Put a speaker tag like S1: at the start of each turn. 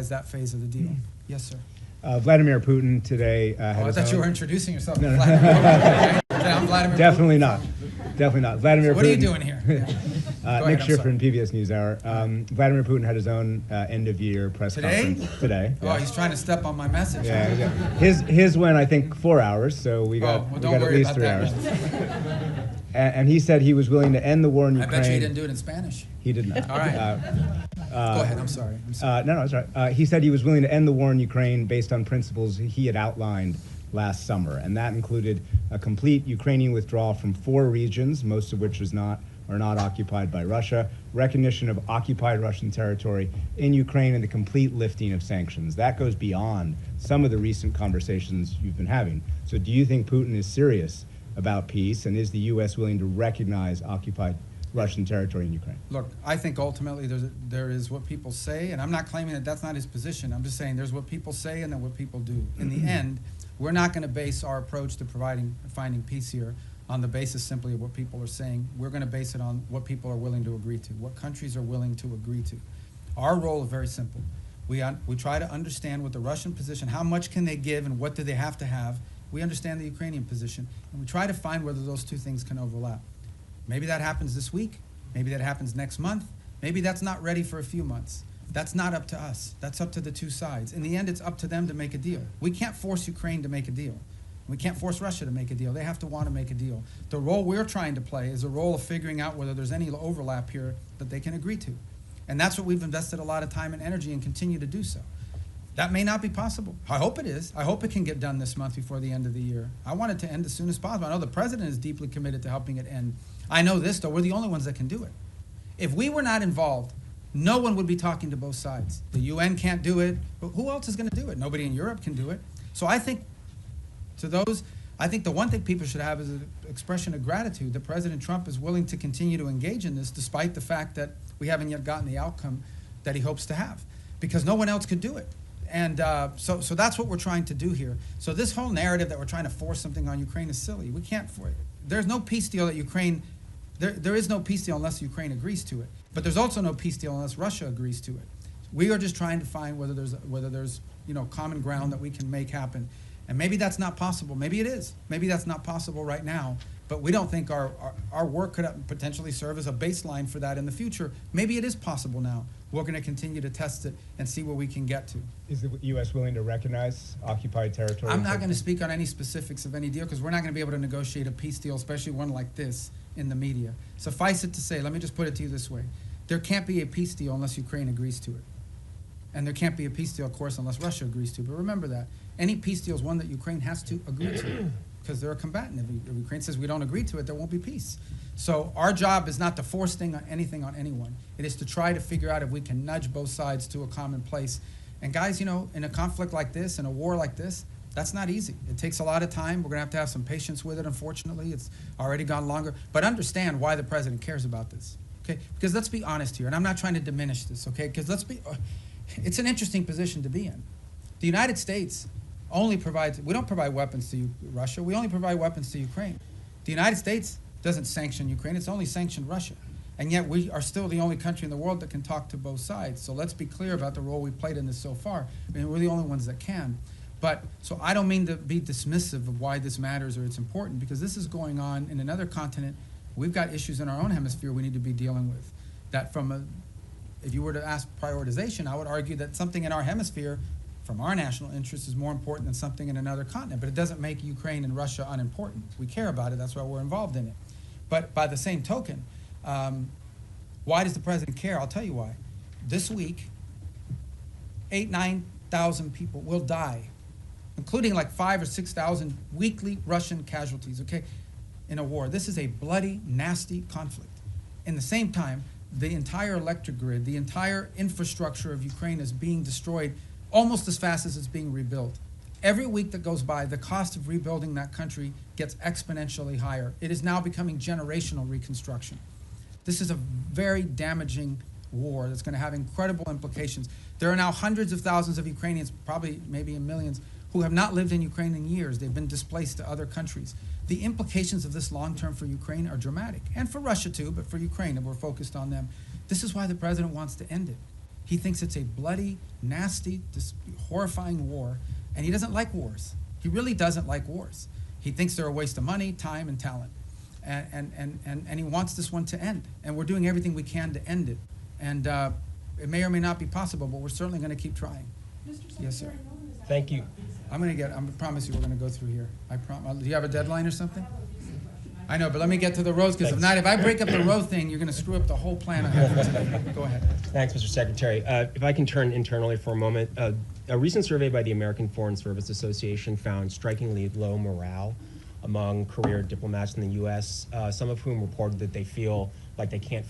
S1: finalize that phase of the deal. Yes, sir.
S2: Vladimir Putin today had
S1: I
S2: his
S1: thought
S2: own...
S1: you were introducing yourself.
S2: No, no.
S1: I'm Vladimir
S2: Definitely
S1: Putin.
S2: not. Definitely not. Vladimir
S1: So what
S2: Putin,
S1: are you doing here? Yeah.
S2: Nick Schiffer from PBS NewsHour. Vladimir Putin had his own end-of-year press
S1: Today?
S2: conference today.
S1: Oh, he's trying to step on my message.
S2: Yeah, yeah. His went, I think, 4 hours, so we got at least 3 hours. And he said he was willing to end the war in Ukraine.
S1: I bet you he didn't do it in Spanish.
S2: He did not.
S1: All right. Go ahead. I'm sorry.
S2: No, it's right. He said he was willing to end the war in Ukraine based on principles he had outlined last summer, and that included a complete Ukrainian withdrawal from 4 regions, most of which are not occupied by Russia, recognition of occupied Russian territory in Ukraine, and the complete lifting of sanctions. That goes beyond some of the recent conversations you've been having. So do you think Putin is serious about peace, and is the U.S. willing to recognize occupied Russian territory in Ukraine?
S1: Look, I think ultimately there is what people say, and I'm not claiming that that's not his position. I'm just saying there's what people say and then what people do. In the end, we're not going to base our approach to finding peace here on the basis simply of what people are saying. We're going to base it on what people are willing to agree to, what countries are willing to agree to. Our role is very simple. We try to understand what the Russian position, how much can they give and what do they have to have. We understand the Ukrainian position, and we try to find whether those two things can overlap. Maybe that happens this week. Maybe that happens next month. Maybe that's not ready for a few months. That's not up to us. That's up to the two sides. In the end, it's up to them to make a deal. We can't force Ukraine to make a deal. We can't force Russia to make a deal. They have to want to make a deal. The role we're trying to play is a role of figuring out whether there's any overlap here that they can agree to. And that's what we've invested a lot of time and energy and continue to do so. That may not be possible. I hope it is. I hope it can get done this month before the end of the year. I want it to end as soon as possible. I know the president is deeply committed to helping it end. I know this, though, we're the only ones that can do it. If we were not involved, no one would be talking to both sides. The UN can't do it, but who else is going to do it? Nobody in Europe can do it. So I think the one thing people should have is an expression of gratitude that President Trump is willing to continue to engage in this despite the fact that we haven't yet gotten the outcome that he hopes to have, because no one else could do it. And so that's what we're trying to do here. So this whole narrative that we're trying to force something on Ukraine is silly. We can't force it. There's no peace deal that Ukraine, there is no peace deal unless Ukraine agrees to it. But there's also no peace deal unless Russia agrees to it. We are just trying to find whether there's common ground that we can make happen. And maybe that's not possible. Maybe it is. Maybe that's not possible right now. But we don't think our work could potentially serve as a baseline for that in the future. Maybe it is possible now. We're going to continue to test it and see where we can get to.
S2: Is the U.S. willing to recognize occupied territory?
S1: I'm not going to speak on any specifics of any deal because we're not going to be able to negotiate a peace deal, especially one like this, in the media. Suffice it to say, let me just put it to you this way. There can't be a peace deal unless Ukraine agrees to it. And there can't be a peace deal, of course, unless Russia agrees to it. But remember that. Any peace deal is one that Ukraine has to agree to because they're a combatant. If Ukraine says we don't agree to it, there won't be peace. So our job is not to force anything on anyone. It is to try to figure out if we can nudge both sides to a common place. And guys, in a conflict like this, in a war like this, that's not easy. It takes a lot of time. We're going to have some patience with it, unfortunately. It's already gone longer. But understand why the president cares about this, okay? Because let's be honest here, and I'm not trying to diminish this, okay? Because it's an interesting position to be in. The United States only we don't provide weapons to Russia. We only provide weapons to Ukraine. The United States doesn't sanction Ukraine. It's only sanctioned Russia. And yet we are still the only country in the world that can talk to both sides. So let's be clear about the role we've played in this so far. I mean, we're the only ones that can. But so I don't mean to be dismissive of why this matters or it's important, because this is going on in another continent. We've got issues in our own hemisphere we need to be dealing with. That if you were to ask prioritization, I would argue that something in our hemisphere from our national interest is more important than something in another continent. But it doesn't make Ukraine and Russia unimportant. We care about it. That's why we're involved in it. But by the same token, why does the president care? I'll tell you why. This week, 9,000 people will die, including like 5,000 or 6,000 weekly Russian casualties, okay, in a war. This is a bloody, nasty conflict. In the same time, the entire electric grid, the entire infrastructure of Ukraine is being destroyed almost as fast as it's being rebuilt. Every week that goes by, the cost of rebuilding that country gets exponentially higher. It is now becoming generational reconstruction. This is a very damaging war that's going to have incredible implications. There are now hundreds of thousands of Ukrainians, probably maybe in millions, who have not lived in Ukraine in years. They've been displaced to other countries. The implications of this long-term for Ukraine are dramatic, and for Russia too, but for Ukraine, and we're focused on them. This is why the president wants to end it. He thinks it's a bloody, nasty, horrifying war, and he doesn't like wars. He really doesn't like wars. He thinks they're a waste of money, time, and talent. And he wants this one to end. And we're doing everything we can to end it. And it may or may not be possible, but we're certainly going to keep trying. Yes, sir.
S3: Thank you.
S1: I promise you we're going to go through here. Do you have a deadline or something? I know, but let me get to the roads, because if not, if I break up the road thing, you're going to screw up the whole plan I have for today. Go ahead.
S3: Thanks, Mr. Secretary. If I can turn internally for a moment, a recent survey by the American Foreign Service Association found strikingly low morale among career diplomats in the U.S., some of whom reported that they feel like they can't